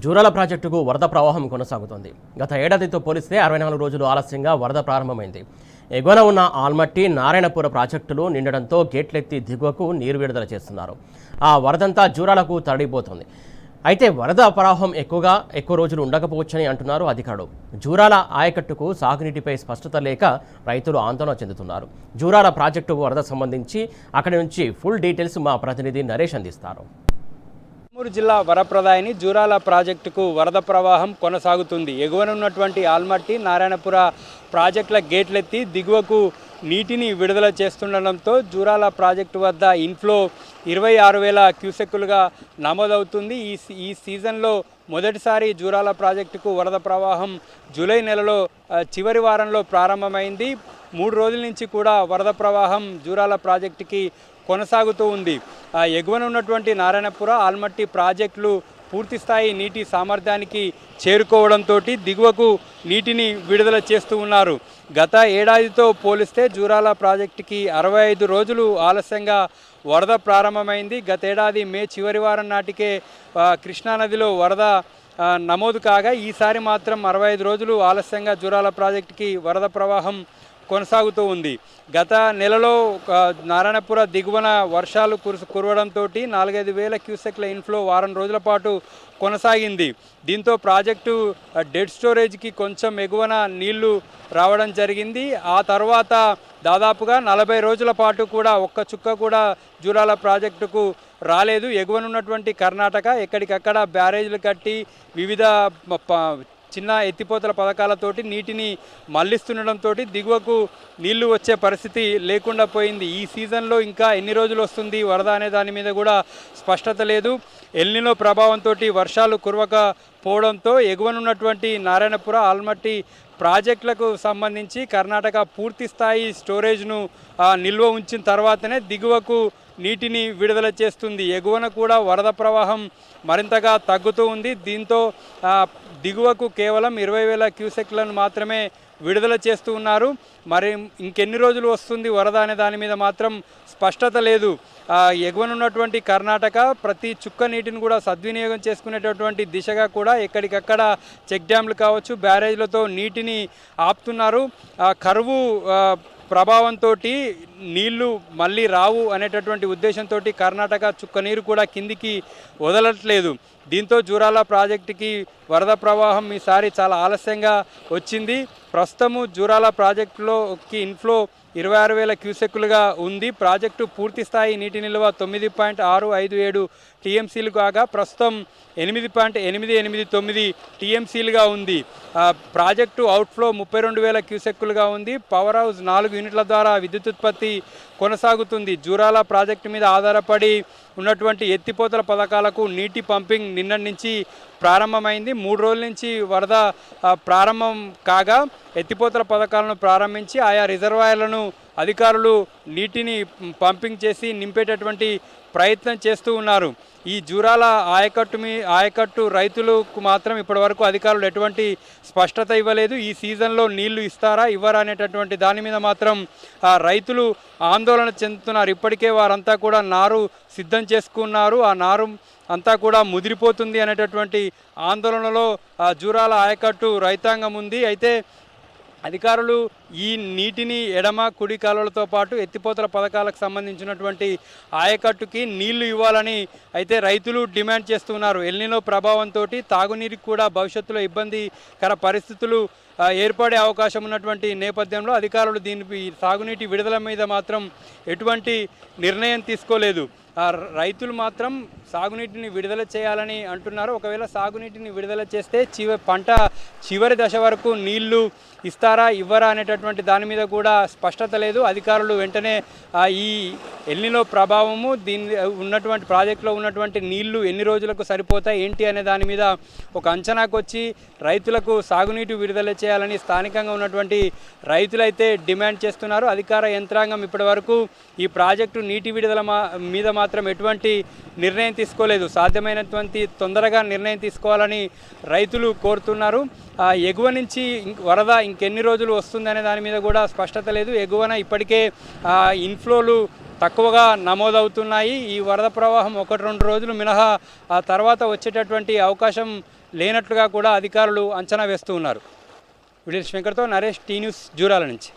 జూరాల ప్రాజెక్టుకు వరద ప్రవాహం కొనసాగుతోంది. గత ఏడాదితో పోలిస్తే 64 రోజులు ఆలస్యంగా వరద ప్రారంభమైంది. ఎగువన ఉన్న ఆల్మట్టి, నారాయణపుర ప్రాజెక్టులు నిండడంతో గేట్లెత్తి దిగువకు నీరు విడుదల చేస్తున్నారు. ఆ వరదంతా జూరాలకు తరలిపోతోంది. అయితే వరద ప్రవాహం ఎక్కువ రోజులు ఉండకపోవచ్చని అంటున్నారు అధికారులు. జూరాల ఆయకట్టుకు సాగునీటిపై స్పష్టత లేక రైతులు ఆందోళన చెందుతున్నారు. జూరాల ప్రాజెక్టు వరద సంబంధించి అక్కడి నుంచి ఫుల్ డీటెయిల్స్ మా ప్రతినిధి నరేష్ అందిస్తారు. చిత్తూరు జిల్లా వరప్రదాయని జూరాల ప్రాజెక్టుకు వరద ప్రవాహం కొనసాగుతుంది. ఎగువనున్నటువంటి ఆల్మట్టి, నారాయణపుర ప్రాజెక్టుల గేట్లెత్తి దిగువకు నీటిని విడుదల చేస్తుండడంతో జూరాల ప్రాజెక్టు వద్ద ఇన్ఫ్లో 26,000 క్యూసెక్కులుగా నమోదవుతుంది. ఈ సీజన్లో మొదటిసారి జూరాల ప్రాజెక్టుకు వరద ప్రవాహం జూలై నెలలో చివరి వారంలో ప్రారంభమైంది. 3 రోజుల నుంచి కూడా వరద ప్రవాహం జూరాల ప్రాజెక్టుకి కొనసాగుతూ ఉంది. ఎగువన ఉన్నటువంటి నారాయణపుర, ఆల్మట్టి ప్రాజెక్టులు పూర్తిస్థాయి నీటి సామర్థ్యానికి చేరుకోవడంతో దిగువకు నీటిని విడుదల చేస్తూ ఉన్నారు. గత ఏడాదితో పోలిస్తే జూరాల ప్రాజెక్టుకి 65 రోజులు ఆలస్యంగా వరద ప్రారంభమైంది. గతేడాది మే చివరి వారం నాటికే కృష్ణానదిలో వరద నమోదు కాగా ఈసారి మాత్రం 65 రోజులు ఆలస్యంగా జూరాల ప్రాజెక్టుకి వరద ప్రవాహం కొనసాగుతూ ఉంది. గత నెలలో నారాయణపుర దిగువన వర్షాలు కురవడంతో 4,500 క్యూసెక్ల ఇన్ఫ్లో వారం రోజుల పాటు కొనసాగింది. దీంతో ప్రాజెక్టు డెడ్ స్టోరేజ్కి కొంచెం ఎగువన నీళ్లు రావడం జరిగింది. ఆ తర్వాత దాదాపుగా 40 రోజుల పాటు కూడా ఒక్క చుక్క కూడా జూరాల ప్రాజెక్టుకు రాలేదు. ఎగువనున్నటువంటి కర్ణాటక ఎక్కడికక్కడ బ్యారేజ్లు కట్టి వివిధ చిన్న ఎత్తిపోతల పథకాలతోటి నీటిని మళ్లిస్తుండడంతో దిగువకు నీళ్లు వచ్చే పరిస్థితి లేకుండా పోయింది. ఈ సీజన్లో ఇంకా ఎన్ని రోజులు వస్తుంది వరద అనే దాని మీద కూడా స్పష్టత లేదు. ఎల్నినో ప్రభావంతో వర్షాలు కురవకపోవడంతో ఎగువనున్నటువంటి నారాయణపుర, ఆల్మట్టి ప్రాజెక్టులకు సంబంధించి కర్ణాటక పూర్తి స్థాయి స్టోరేజ్ను నిల్వ ఉంచిన తర్వాతనే దిగువకు నీటిని విడుదల చేస్తుంది. ఎగువన కూడా వరద ప్రవాహం మరింతగా తగ్గుతూ ఉంది. దీంతో దిగువకు కేవలం 20,000 క్యూసెక్లను మాత్రమే విడుదల చేస్తూ ఉన్నారు. మరి ఇంకెన్ని రోజులు వస్తుంది వరద అనే దాని మీద మాత్రం స్పష్టత లేదు. ఎగువనున్నటువంటి కర్ణాటక ప్రతి చుక్క నీటిని కూడా సద్వినియోగం చేసుకునేటటువంటి దిశగా కూడా ఎక్కడికక్కడ చెక్ డ్యామ్లు కావచ్చు, బ్యారేజ్లతో నీటిని ఆపుతున్నారు. కరువు ప్రభావంతో నీళ్లు మళ్ళీ రావు అనేటటువంటి ఉద్దేశంతో కర్ణాటక చుక్క నీరు కూడా కిందికి వదలట్లేదు. దీంతో జూరాల ప్రాజెక్టుకి వరద ప్రవాహం ఈసారి చాలా ఆలస్యంగా వచ్చింది. ప్రస్తుతము జూరాల ప్రాజెక్టులోకి ఇన్ఫ్లో 26,000 క్యూసెక్కులుగా ఉంది. ప్రాజెక్టు పూర్తి స్థాయి నీటి నిల్వ 9.657 టీఎంసీలు కాగా ప్రస్తుతం 8.889 టీఎంసీలుగా ఉంది. ప్రాజెక్టు అవుట్ఫ్లో 32,000 క్యూసెక్కులుగా ఉంది. పవర్ హౌస్ 4 యూనిట్ల ద్వారా విద్యుత్ ఉత్పత్తి కొనసాగుతుంది. జూరాల ప్రాజెక్టు మీద ఆధారపడి ఉన్నటువంటి ఎత్తిపోతల పథకాలకు నీటి పంపింగ్ నిన్నటి నుంచి ప్రారంభమైంది. 3 రోజుల నుంచి వరద ప్రారంభం కాగా ఎత్తిపోతల పథకాలను ప్రారంభించి ఆయా రిజర్వాయర్లను అధికారులు నీటిని పంపింగ్ చేసి నింపేటటువంటి ప్రయత్నం చేస్తూ ఉన్నారు. ఈ జూరాల ఆయకట్టు రైతులకు మాత్రం ఇప్పటివరకు అధికారులు ఎటువంటి స్పష్టత ఇవ్వలేదు. ఈ సీజన్లో నీళ్లు ఇస్తారా ఇవ్వరా అనేటటువంటి దాని మీద మాత్రం రైతులు ఆందోళన చెందుతున్నారు. ఇప్పటికే వారంతా కూడా నారు సిద్ధం చేసుకున్నారు. ఆ నారు అంతా కూడా ముదిరిపోతుంది అనేటటువంటి ఆందోళనలో జూరాల ఆయకట్టు రైతాంగం ఉంది. అయితే అధికారులు ఈ నీటిని ఎడమ కుడి కాలువలతో పాటు ఎత్తిపోతల పథకాలకు సంబంధించినటువంటి ఆయకట్టుకి నీళ్లు ఇవ్వాలని అయితే రైతులు డిమాండ్ చేస్తున్నారు. ఎల్నినో ప్రభావంతో తాగునీరుకి కూడా భవిష్యత్తులో ఇబ్బందికర పరిస్థితులు ఏర్పడే అవకాశం ఉన్నటువంటి నేపథ్యంలో అధికారులు దీనిపై సాగునీటి విడుదల మీద మాత్రం ఎటువంటి నిర్ణయం తీసుకోలేదు. రైతులు మాత్రం సాగునీటిని విడుదల చేయాలని అంటున్నారు. ఒకవేళ సాగునీటిని విడుదల చేస్తే పంట చివరి దశ వరకు నీళ్లు ఇస్తారా ఇవ్వరా అనేటటువంటి దాని మీద కూడా స్పష్టత లేదు. అధికారులు వెంటనే ఈ ఎల్నినో ప్రభావము దీని ఉన్నటువంటి ప్రాజెక్టులో ఉన్నటువంటి నీళ్లు ఎన్ని రోజులకు సరిపోతాయి ఏంటి అనే దాని మీద ఒక అంచనాకు వచ్చి రైతులకు సాగునీటి విడుదల చేయాలని స్థానికంగా ఉన్నటువంటి రైతులైతే డిమాండ్ చేస్తున్నారు. అధికార యంత్రాంగం ఇప్పటి వరకు ఈ ప్రాజెక్టు నీటి విడుదల మీద మాత్రం ఎటువంటి నిర్ణయం తీసుకోలేదు. సాధ్యమైనటువంటి తొందరగా నిర్ణయం తీసుకోవాలని రైతులు కోరుతున్నారు. ఎగువ నుంచి వరద ఇంకెన్ని రోజులు వస్తుందనే దాని మీద కూడా స్పష్టత లేదు. ఎగువన ఇప్పటికే ఇన్ఫ్లోలు తక్కువగా నమోదవుతున్నాయి. ఈ వరద ప్రవాహం 1-2 రోజులు మినహా ఆ తర్వాత వచ్చేటటువంటి అవకాశం లేనట్లుగా కూడా అధికారులు అంచనా వేస్తూ ఉన్నారు. వీడియో శంకర్తో నరేష్, టీ న్యూస్, జూరాల నుంచి.